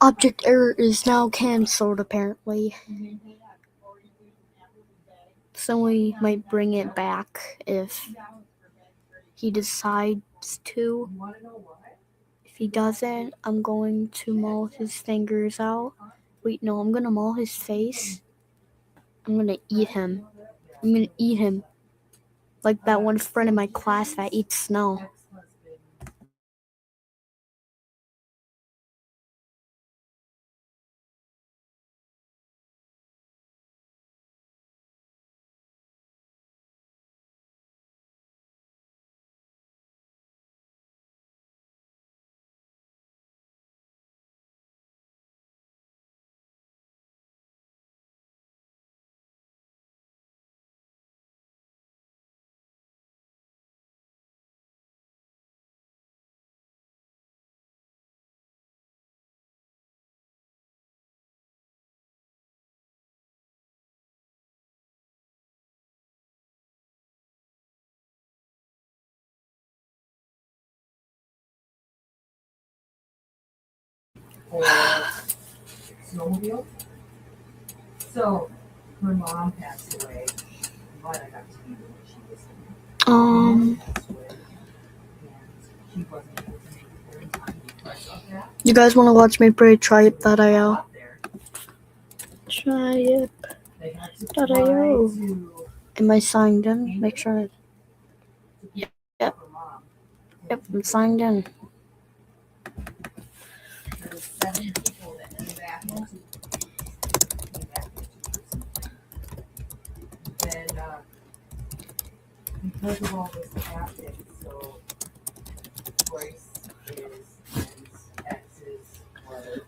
Object error is now cancelled, apparently. So we might bring it back if he decides to. If he doesn't, I'm going to maul his fingers out. Wait, no, I'm gonna maul his face. I'm gonna eat him. I'm gonna eat him. Like that one friend in my class that eats snow. Snowmobile. So her mom passed away, but I got to meet her when she was passed away, and she wasn't able to make it there in time because of that. You guys want to watch me play Triumph.io? Up there, Triumph.io. they had to fly to Am I signed in? Make sure. Yep. her mom. Yep, I'm signed in. There was 7 people that ended back home. Came back and because of all this happening, so Joyce is his ex's brother.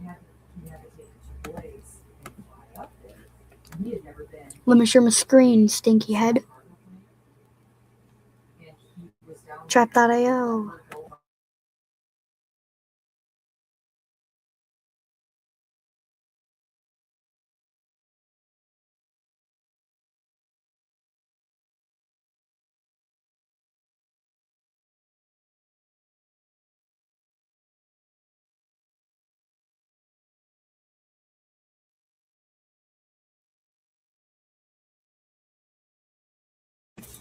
He had to take it to Joyce and fly up there. And he had never been. Let me share my screen, stinky head. Trap.io.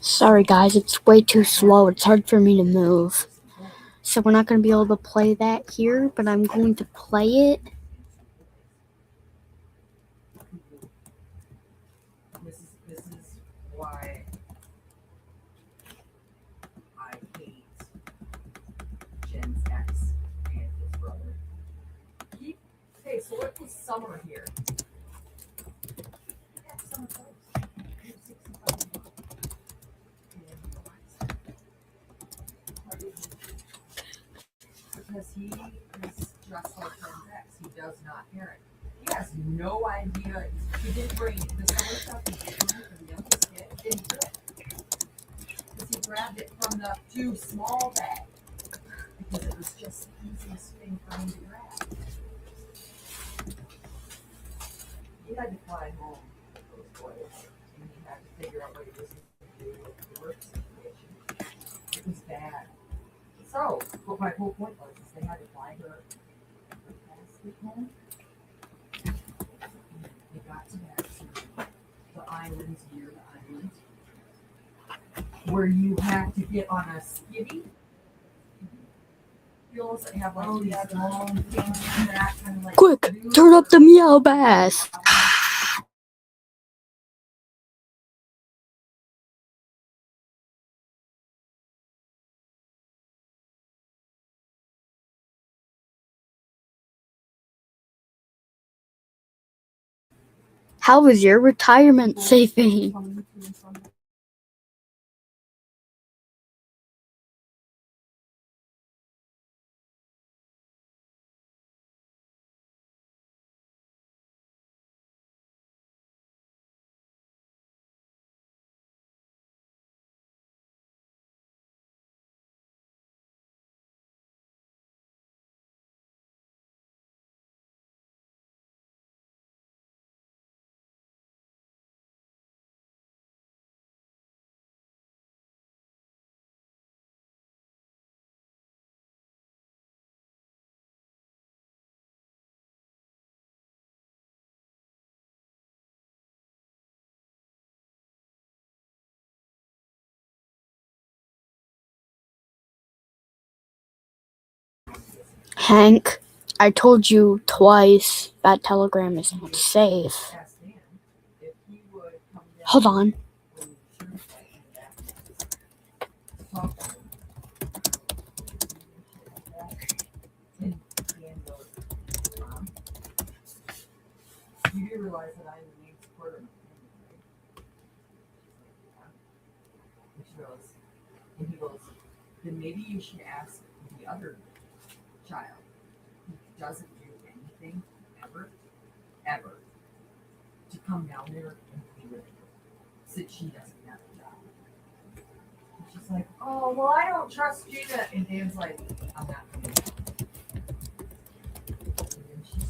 Sorry guys, it's way too slow. It's hard for me to move. So we're not going to be able to play that here, but I'm going to play it. This is why I hate Jen's ex and his brother. Hey, so what was summer here? Yeah, summer first. You're 65. Because he is just like Jen's ex. He does not parent. He has no idea. He didn't bring the summer stuff he did bring for the youngest kid. Didn't do it. Because he grabbed it from the too small bag. Because it was just the easiest thing for him to grab. He had to fly home with those boys. And he had to figure out what he was going to do with the work situation. It was bad. So, but my whole point was is they had to fly her past home. They got to back to the islands near the island where you have to get on a skivvy. Fuels that have like these long things in that kind of like. Quick, turn up the meow bass. How was your retirement saving? Hank, I told you twice that Telegram is not safe. Asked Dan if he would come down Hold on. with the insurance guy in the back of his to talk to him. And Dan goes, Mom, you do realize that I'm the main supporter of my family, right? She's like, yeah. And he goes, then maybe you should ask the other child who doesn't do anything ever, to come down there and be with you, since she doesn't have a job. And she's like, oh, well, I don't trust Gina. And Dan's like, I'm not coming down. And then she's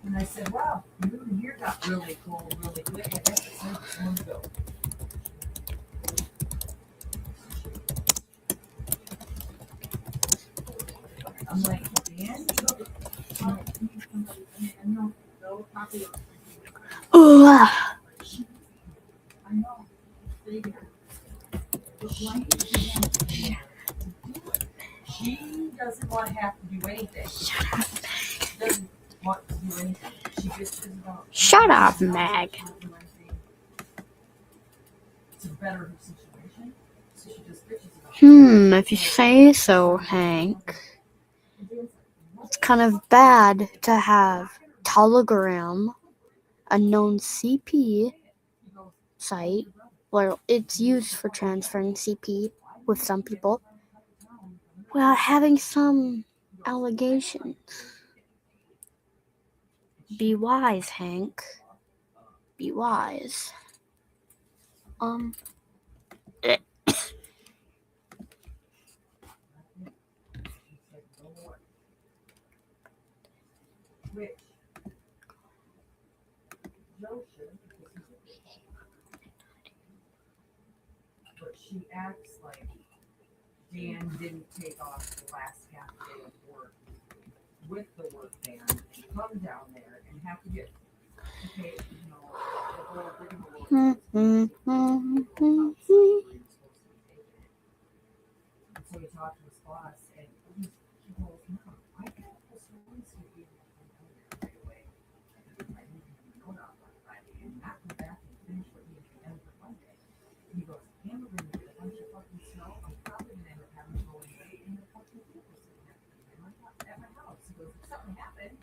and I said, wow, your year got really cold really quick. I guess it's time for someone to go. I'm like, Dan, no copy. Ugh. I know. She doesn't want to have to do anything. She doesn't want to do anything. She bitches about. Shut up, Meg. To better her situation, so she just bitches about. If you say so, Hank. It's kind of bad to have Telegram, a known CP site, where it's used for transferring CP with some people, without having some allegations. Be wise, Hank. Be wise. Which Joe should, because he's a but she acts like Dan didn't take off the last half day of work with the work van and come down there and have to get to pay, the whole rigmarole. And so he talked to his boss and he goes, no, I got the stories to be able to come down there right away. I didn't even know that on Friday and not come back and finish what he had begun for Monday. And he goes, and we're going to get a bunch of fucking snow. I'm probably going to end up having to go away in the fucking people sitting at my house. He goes, if something happened.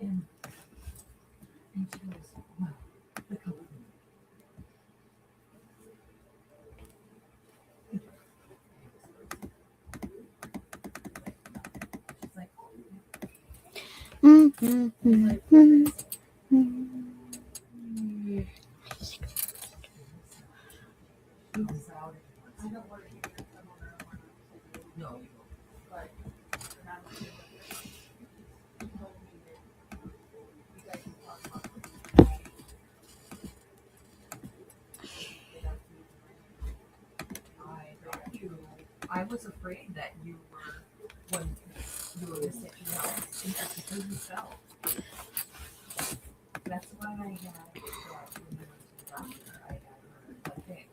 And she goes, well, the company. She's like, oh, no, you don't. I was afraid that you were when you were at your house and that's because you fell. That's why I had when you went to the doctor, I had her like, hey,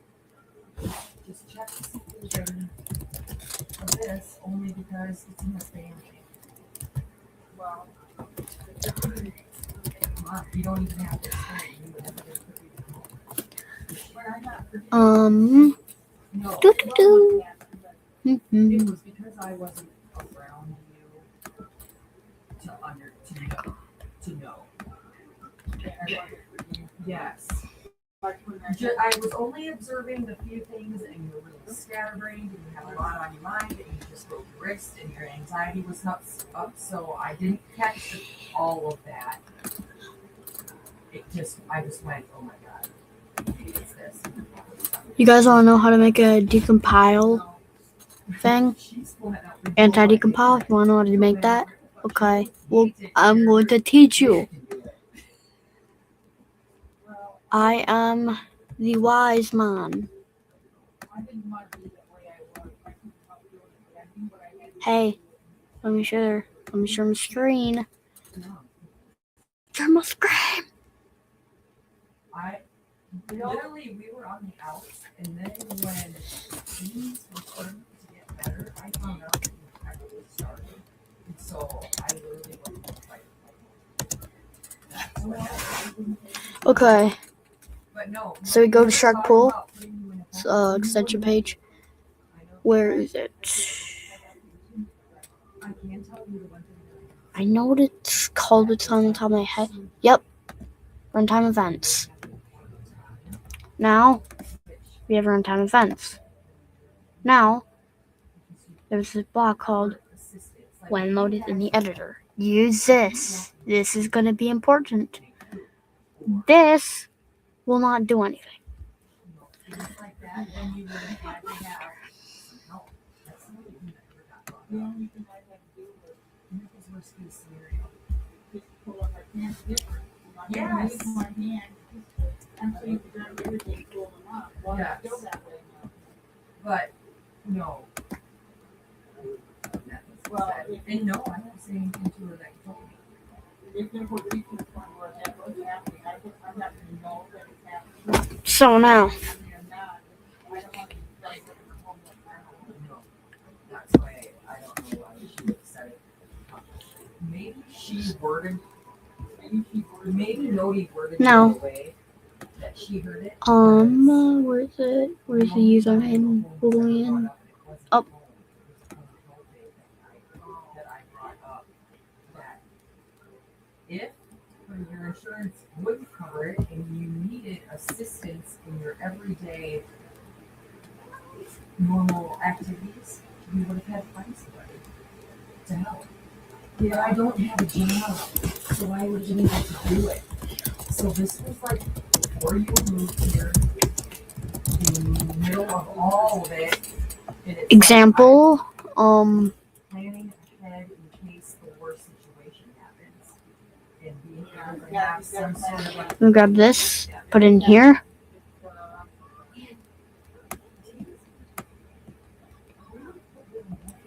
just check to see if there's any of this only because it's in the family. Well, come on, you don't even have to explain. You would have to put you home. But I'm not forgetting. No, it was because I wasn't around you to know. Yes. I was only observing the few things, and you were really scatterbrained, and you had a lot on your mind, and you just broke your wrist, and your anxiety was up. So I didn't catch all of that. I just went, oh my god, maybe it's this. You guys want to know how to make a decompile thing? Anti-decompile? You want to know how to make that? Okay. Well, I'm going to teach you. I am the wise man. Hey, let me share my screen. Share my screen. literally we were on the outs, and then when things were starting to get better, I found out that the infection was starting. And so I literally went to the fight. That's what happened. Okay, But no. so we go to Shark Pool, Extension extension page. Where is it? I can tell you the one thing. I know what it's called. It's on the top of my head. Yep, runtime events. Now we have runtime events. Now there's this block called when loaded in the editor. Use this. This is going to be important. This will not do anything. Yes. But no. Well, and no, I didn't say anything to her that you told me. If there were reasons where that was happening, I'm not going to know that it's happening. So now, that's why I don't know why she would have said it. Maybe she worded. Maybe Nodi worded it in a way that she heard it. where is it? Where's the username? Boolean. Oh. If your insurance wouldn't cover it and you needed assistance in your everyday normal activities, you would have had to find somebody to help. Yeah, I don't have a job, so I would have been able to do it. So this was like before you moved here, in the middle of all of it. Example, planning ahead in case the worst situation happens. And being able to have some sort of like, we'll grab this, put it in here.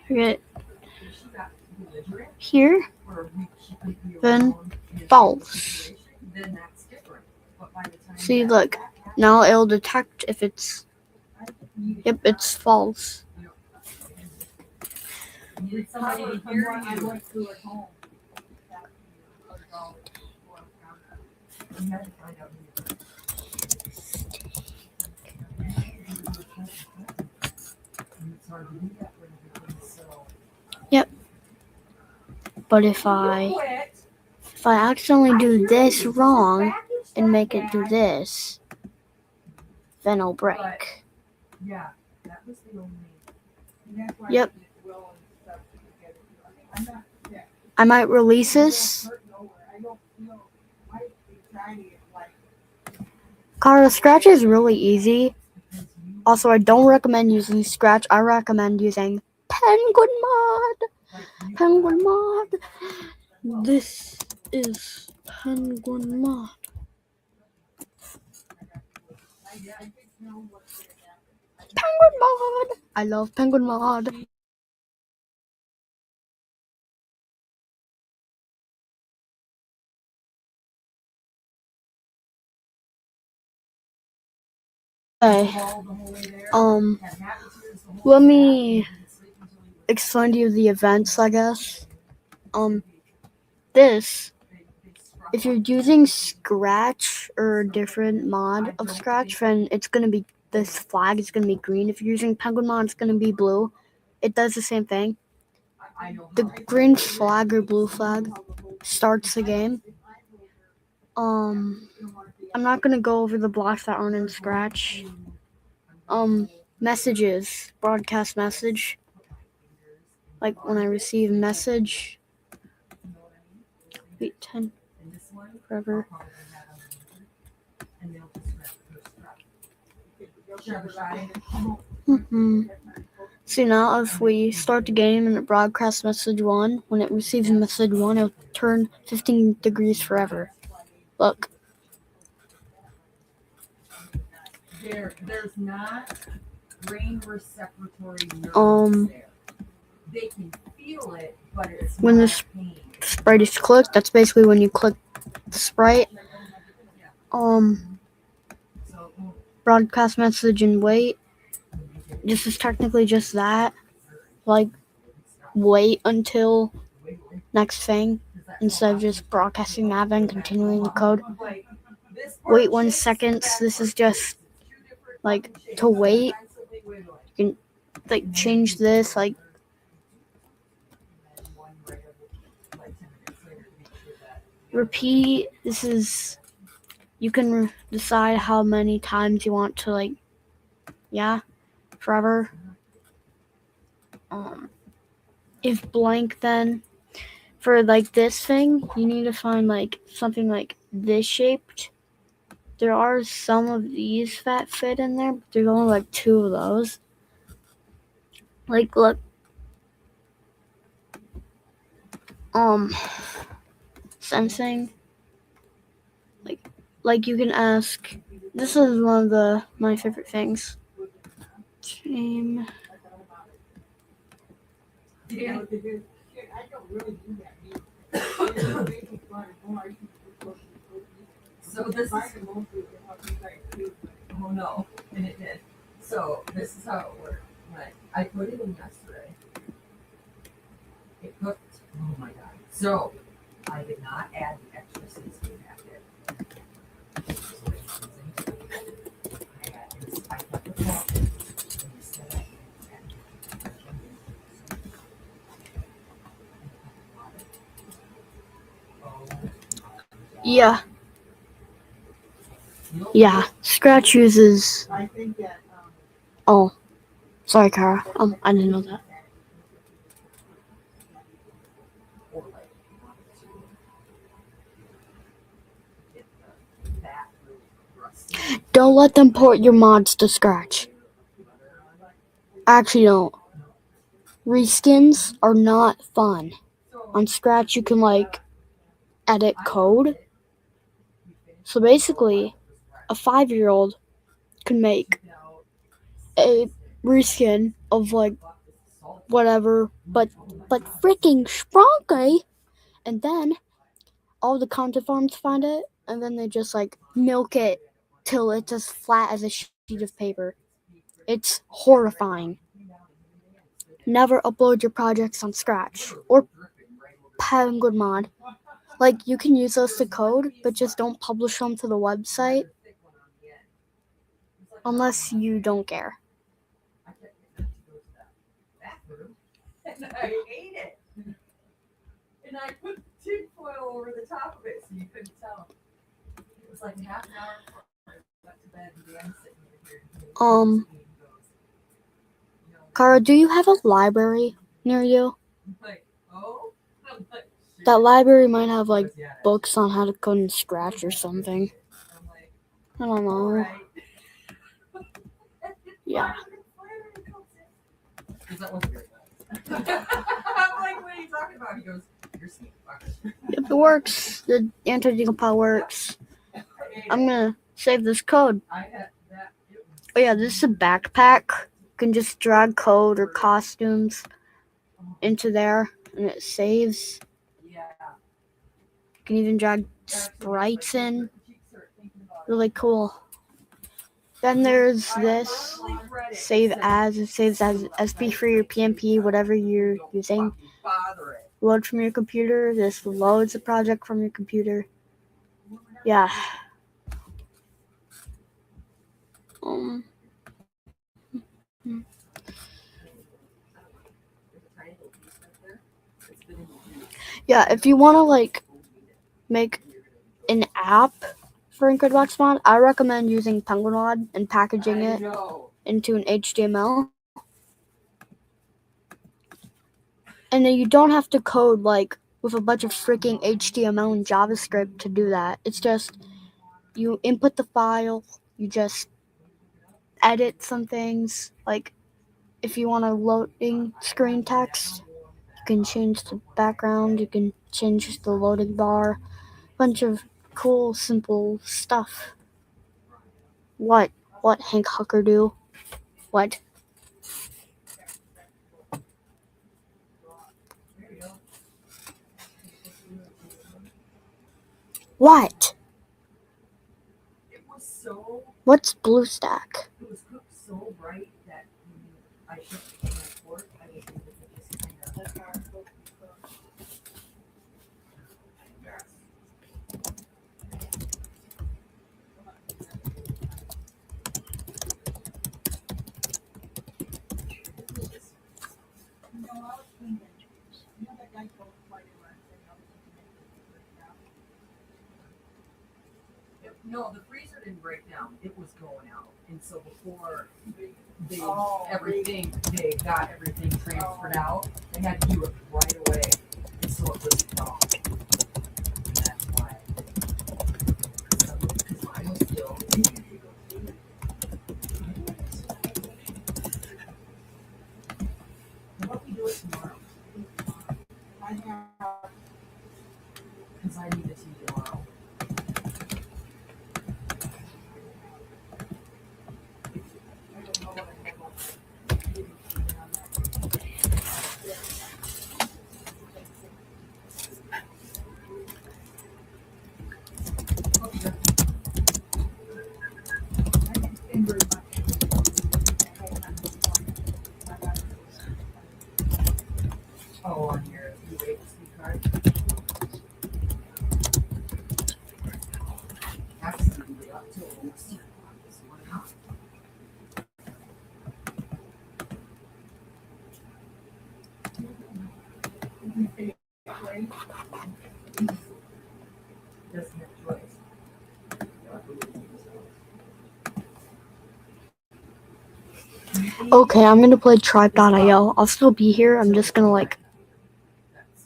Forget here, then false. See, look, now it'll detect if it's, yep, it's false. Yep. But if I accidentally do this wrong and make it do this, then it'll break. Yep. I might release this. Cara, Scratch is really easy. Also, I don't recommend using Scratch. I recommend using Penguin Mod. Penguin Mod. This is Penguin Mod. Penguin Mod. I love Penguin Mod. Okay. Let me explain to you the events, I guess. This, if you're using Scratch or a different mod of Scratch, then it's gonna be, this flag is gonna be green. If you're using Penguin Mod, it's gonna be blue. It does the same thing. The green flag or blue flag starts the game. I'm not gonna go over the blocks that aren't in Scratch. Messages, broadcast message. Like when I receive a message. Wait, 10 forever. See, now if we start the game and it broadcasts message 1, when it receives message 1, it'll turn 15 degrees forever. Look. There's not brain receptory neurons there. They can feel it, but it's when the sprite is clicked, that's basically when you click the sprite. broadcast message and wait. This is technically just that. Like, wait until next thing instead of just broadcasting that and continuing the code. Wait 1 second. This is just like to wait. You can like change this like repeat. This is you can decide how many times you want to like forever. If blank, then for like this thing you need to find like something like this shaped. There are some of these that fit in there, but there's only like 2 of those. Like look, sensing. Like you can ask. This is one of my favorite things. Team. So this is. Oh no, and it did. So this is how it worked. Right. I put it in yesterday. It cooked. Oh my god. So I did not add the extra seasoning packet. I kept the pork. Yeah. Yeah. Scratch uses. Oh, sorry, Kara. I didn't know that. Don't let them port your mods to Scratch. Actually, don't. Reskins are not fun. On Scratch, you can like edit code. So basically, a 5-year-old can make a reskin of like whatever, but freaking sprunky, and then all the content farms find it, and then they just like milk it till it's as flat as a sheet of paper. It's horrifying. Never upload your projects on Scratch or Penguin Mod. Like, you can use those to code, but just don't publish them to the website unless you don't care. And I ate it. And I put tinfoil over the top of it so you couldn't tell. It was like half an hour before I went to bed and Dan sitting here. Kara, do you have a library near you? Like, oh? That library might have like books on how to code in Scratch or something. I don't know. Yeah. That wasn't very nice. I'm like, what are you talking about? He goes, you're sneaky fucker. Yep, it works. The anti-decompile works. I'm gonna save this code. Oh yeah, this is a backpack. You can just drag code or costumes into there, and it saves. You can even drag sprites in. Really cool. Then there's this save as. It saves as SP for your PMP, whatever you're using. Load from your computer. This loads a project from your computer. Yeah. Yeah, if you want to like make an app for Incredibox Mod, I recommend using Penguin Mod and packaging it into an HTML. And then you don't have to code like with a bunch of freaking HTML and JavaScript to do that. It's just you input the file, you just edit some things. Like if you want a loading screen text, you can change the background, you can change the loading bar, bunch of cool, simple stuff. What Hank Hucker do? What? What? was so, What's blue stack? it was cooked so bright that I shook my fork. I didn't think it just kind of. That's how it's supposed to be cooked. No, I was thinking, you know that guy told Friday where I said I was thinking it was break down? No, the freezer didn't break down. It was going out, and so before they Oh, they got everything transferred out, they had to do it right away, and so it was gone. And that's why. Because mine was still. How about we do it tomorrow? I have, Because I need it to you tomorrow. I don't know what I have on. Okay. I didn't spend very much. Oh, on your UHC card. Taxes will be up till almost 10 o'clock this morning. Doesn't have a choice. Okay, I'm gonna play tribe.io. I'll still be here. I'm just gonna like. That's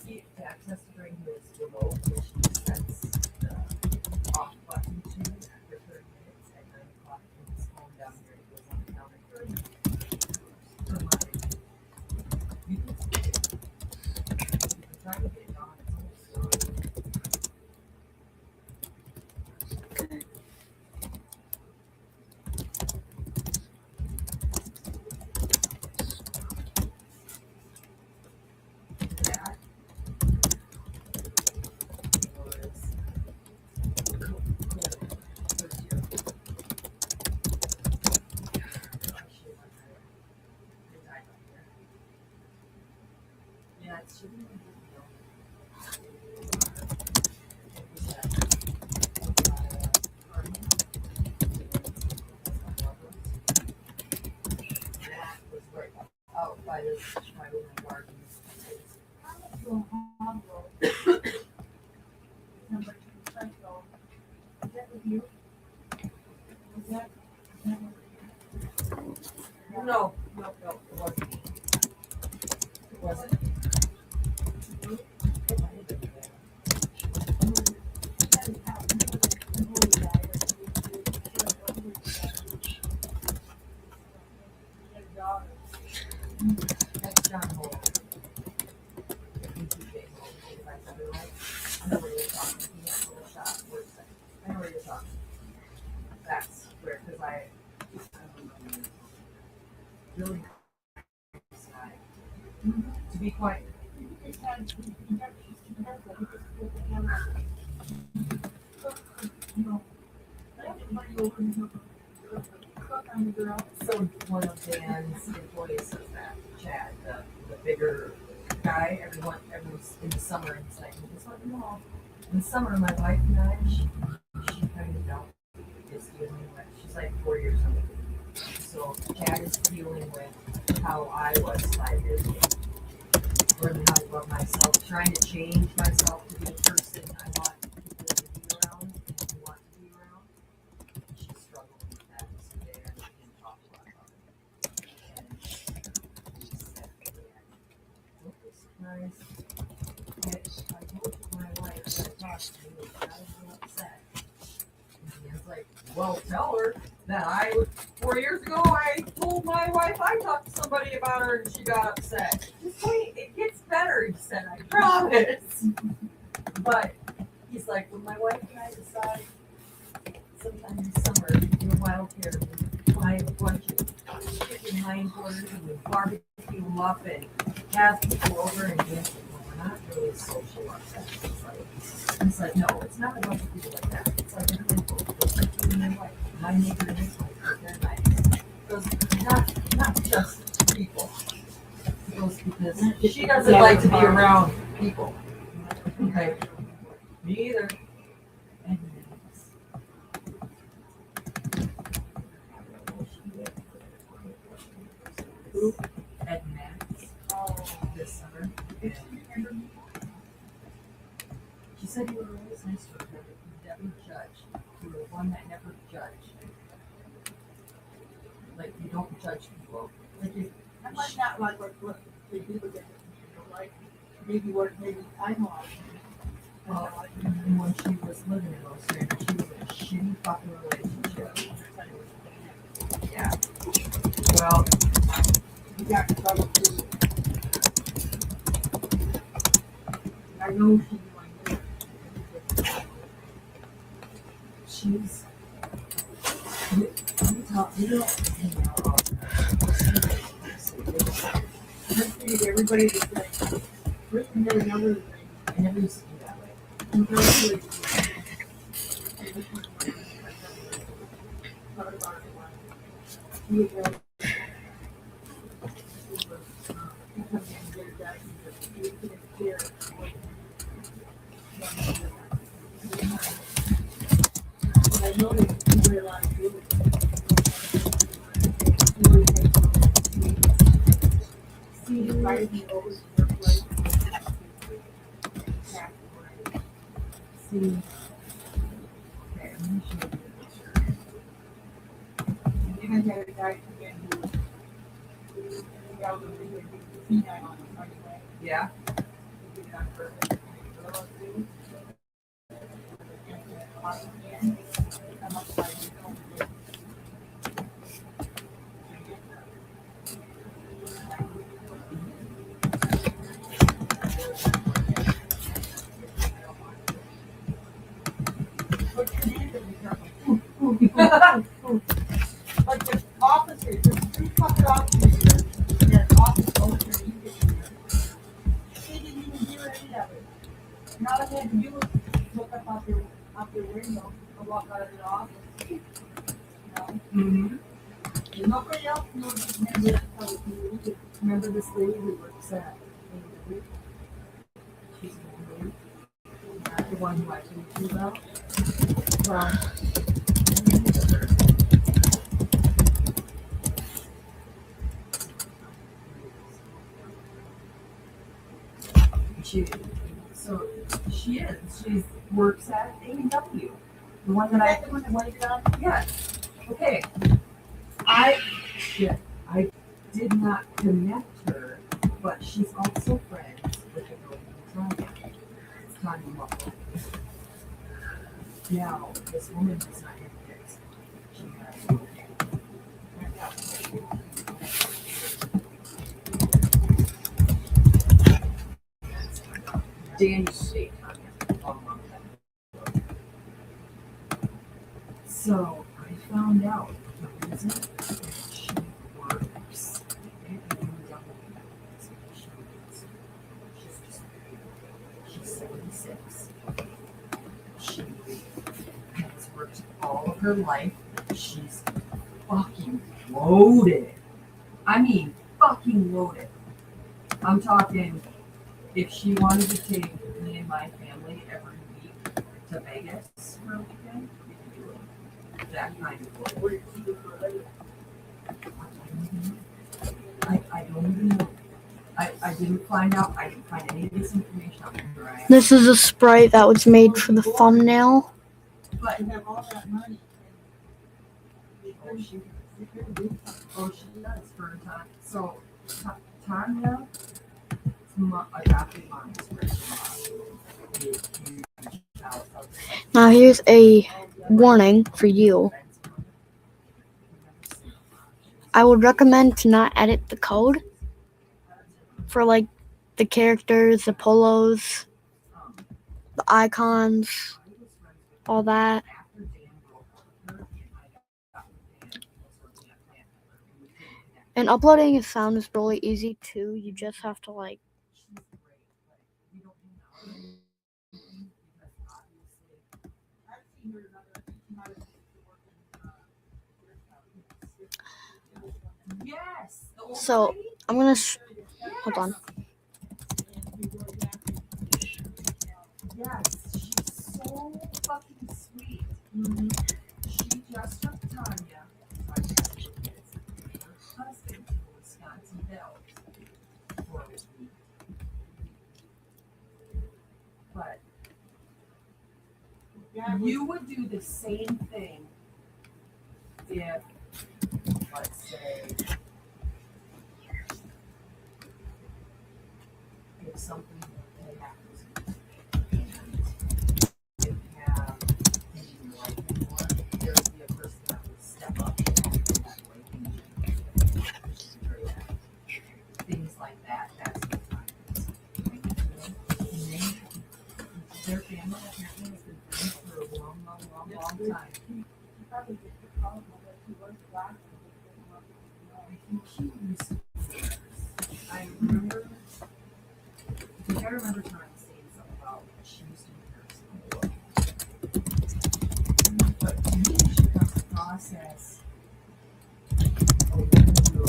he Dax has to bring his remote, which he sets the off button to after 30 minutes at 9 o'clock when he's home down here. He goes on the counter for my. You can see it. You can try to get it on. It's almost gone. That was cool. First year. Yeah, it shouldn't be a big deal. That was right out by this Chicago garden. To a hog roll. Number 2 cycle. Is that with you? Was that? No, it wasn't. It wasn't. That's John Holt. I know where you're talking. He has a little shop. I know where you're talking. That's where, because I really nice guy. To be quite. So one of Dan's employees says that, Chad, the bigger guy, everyone's in the summer, and he's like, just let me know. In the summer, my wife and I, she kind of don't, is dealing with, she's like 4 years old. So Chad is dealing with how I was 5 years ago. Learning how to love myself, trying to change myself to be the person I want people to be around and who want to be around. She's struggling with that today. I didn't talk a lot about it. And he said, don't be surprised. I told my wife that I talked to you, I was so upset. And Dan's like, well, tell her that 4 years ago, I told my wife I talked to somebody about her and she got upset. Just wait, it gets better, he said, I promise. But he's like, when my wife and I decide sometime in summer to do a wild care, we buy a bunch of chicken hindquarters and we barbecue them up and have people over and dance. Well, we're not really social upset. It's like, And it's like, no, it's not a bunch of people like that. It's like everybody goes like you and your wife. My neighbor and his wife, they're nice. Those not just people. Those because she doesn't like to be around people. Okay. Me either. And Ed and Max this summer. She said you were always nice to her, but you never judge. You were one that never judged. Like you don't judge people. Like you, I might not like what they do with it, like maybe I know. well, and when she was living in Australia, she was in a shitty fucking relationship. Yeah. Well, You got to trouble too. I know she knew. she's. We don't hang out all the time. I figured everybody was like, written their number. I never used to do that way. Congratulations. You know, I know that you wear a lot of jewelry. See, invited me over to your place. See. Okay, I'm gonna show you a picture. And then I had a guy come in who got a really big peanut on him right away. Yeah. He did it on purpose. And the girl too. And the bottom end, I'm upside down. What's your name? Like the officers, there's 3 fucking officers here. And there's office over here, you get here. They didn't even do any of it. And all they had to do was look up out their window and walk out of the office. You know? Mm-hmm. And nobody else knows remember that's how we do it. Remember this lady who works at she's the one who I told you about? Well, she is. She works at A&W. The one that That's the one that went down. yes. Okay. I did not connect her, but she's also friends with the girl from Tanya. Tanya Muffle. Now, this woman does not have kids. She has Danny State. So I found out the reason she works she's 76. She has worked all of her life. She's fucking loaded. I mean, fucking loaded. I'm talking, if she wanted to take me and my family every week to Vegas for a weekend, we could do it. That kind of load. What did she do for a living? I don't even know. I didn't find out. I didn't find any of this information out where I am. This is a sprite that was made for the thumbnail. But You have all that money. oh, she does for a time. So Tanya, adopted mom's Now here's a warning for you. I would recommend to not edit the code for like the characters, the polos, the icons, all that. And uploading a sound is really easy too. You just have to like Yes. The old So lady? I'm gonna Yes. hold on. Yes, she's so fucking sweet. She just took Tanya, my cousin, her husband, to Wisconsin Dells for a week. But you would do the same thing if, let's say, if something had happened and didn't have any life anymore, there would be a person that would step up and act in that way. Things like that, that's what time is. And their family apparently has been friends for a long time. I think she used to. I remember Tanya saying something about she used to be nursing. But to me, she comes across as a woman who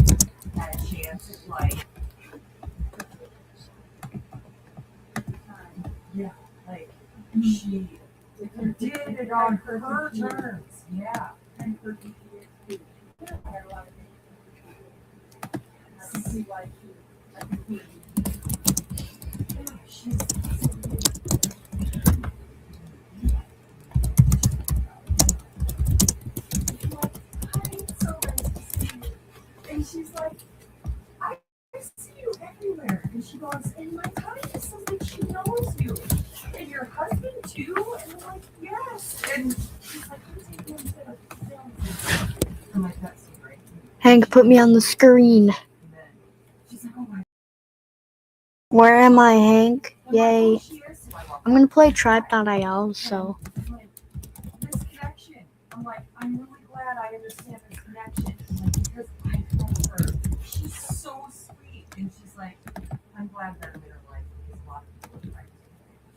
had a chance at life. Yeah, like she did it on her terms. Yeah. And her too. I had a lot of things. I see why she. Yeah, she's. So nice to see you. And she's like, I see you everywhere. And she goes, and my Tanya says that she knows you. And your husband too? And I'm like, yes. And she's like, who's he doing to the film? I'm like, that's so great. Hank, put me on the screen. And then she's like, oh my. Where am I, Hank? I'm like, Yay. oh, she is. So I walk I'm gonna play Tribe.io, so. This connection. I'm like, I'm really glad I understand this connection. I'm like, because I know her. She's so sweet. And she's like, I'm glad that I'm in her life because a lot of people are trying to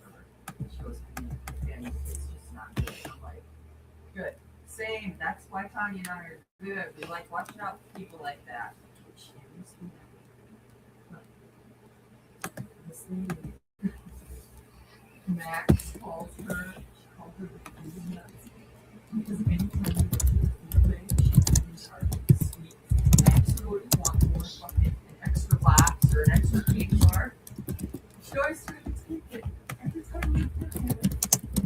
for her. She goes, and it's just not good. I'm like, good. Same. That's why Tanya and I are good. We like watching out for people like that. She used to be this lady, Max calls her, she called her the food nuts. Because anytime you go to the food thing, she's in charge of the sweet. Max would want more fucking an extra box or an extra cake bar. She always tried to take it. Every time we put it,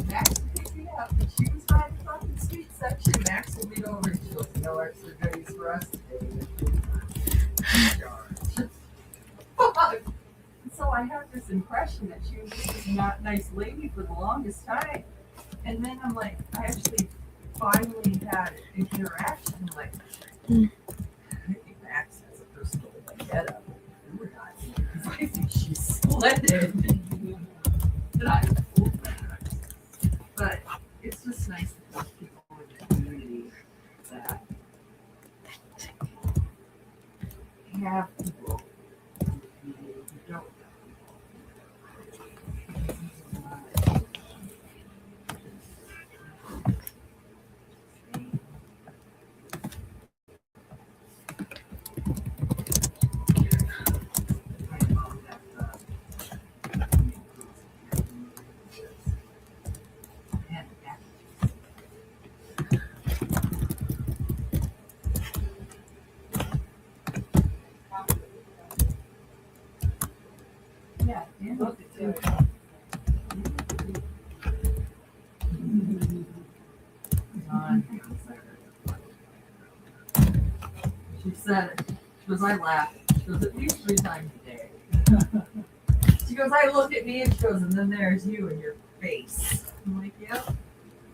Max would pick it up. And she was by the fucking sweet section. Max would lean over and she goes, no extra goodies for us today. Fuck! So I had this impression that she was just this not nice lady for the longest time. And then I'm like, I actually finally had an interaction. I'm like, I think Max has a personal vendetta. We were not because I think she's splendid. And I love Max. But it's just nice to have people in the community that have people who don't know. Yeah, Dan looked at too. She said it. She goes, I laugh. She goes, at least 3 times a day. She goes, I look at me and she goes, and then there's you and your face. I'm like, yep,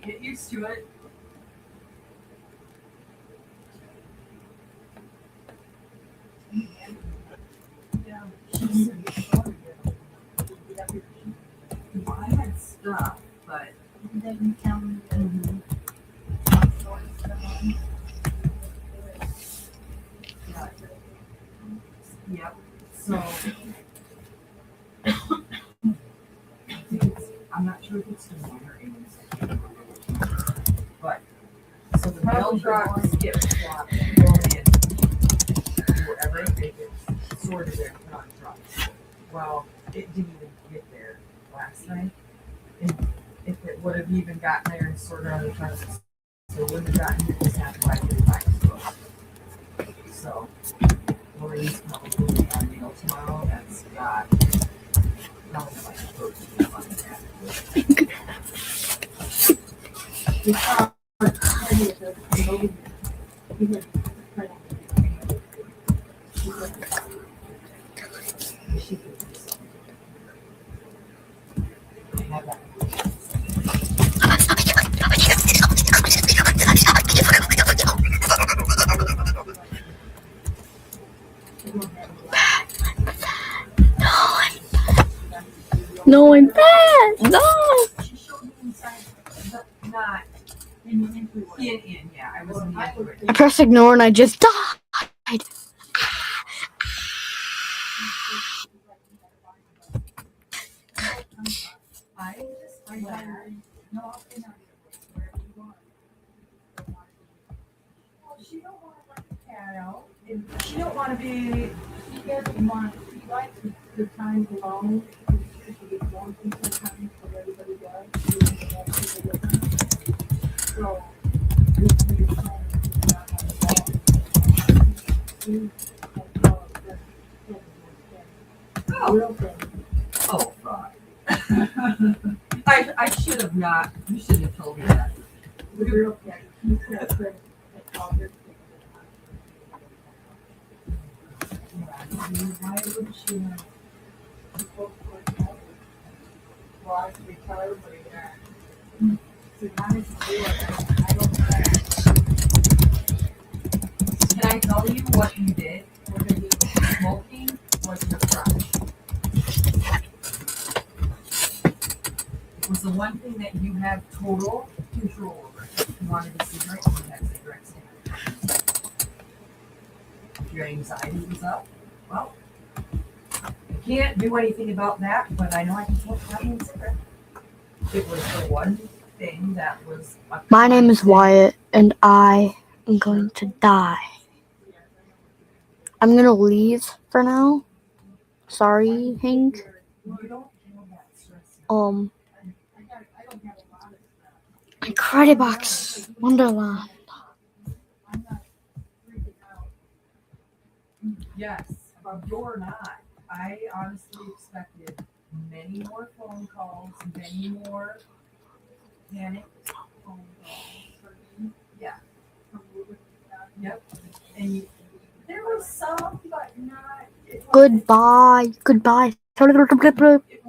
get used to it. Yeah, she said, well, I had stuff, but Then tell me yeah. Yep. So I think I'm not sure if it's tomorrow or mail truck skip swap going in wherever it gets sorted and put on trucks. Well, it didn't even get there last night. And if it would have even gotten there and sorted on the trucks, so it wouldn't have gotten here this half by 35 stores. So Lori's probably on mail tomorrow. That's got probably like 13 on that. No, I'm bad. No. She showed me inside, but not in, yeah. I was in the entryway. I pressed ignore and I just died. I'm just glad. No, I'll stay down here, wherever you want. Well, she don't want to let the cat out, and she don't want to be. She doesn't want, she likes the time alone. She gets lonely sometimes, so everybody does. She doesn't have people with her. So, this is the time she's not on the ball. She has called the real thing. Oh, fuck. I should have not. You shouldn't have told me that. The real thing. He said that all this thing. Why would she have? Well, I retired way back. So now it's I don't know. Can I tell you what you did? Smoking was your crutch. It was the one thing that you have total control over. If you wanted a cigarette, you had cigarettes in. If your anxiety was up, well, I can't do anything about that, but I know I can smoke having a cigarette. It was the one thing that was. My name is Wyatt, and I am going to die. I'm gonna leave for now. Sorry, Hank. You don't feel that stress. My credit box, Wonderland. I'm not freaking out. Yes, but you're not. I honestly expected many more phone calls, many more panic phone calls for me. Yeah. Yep. And there was some, but not. Goodbye. Goodbye. It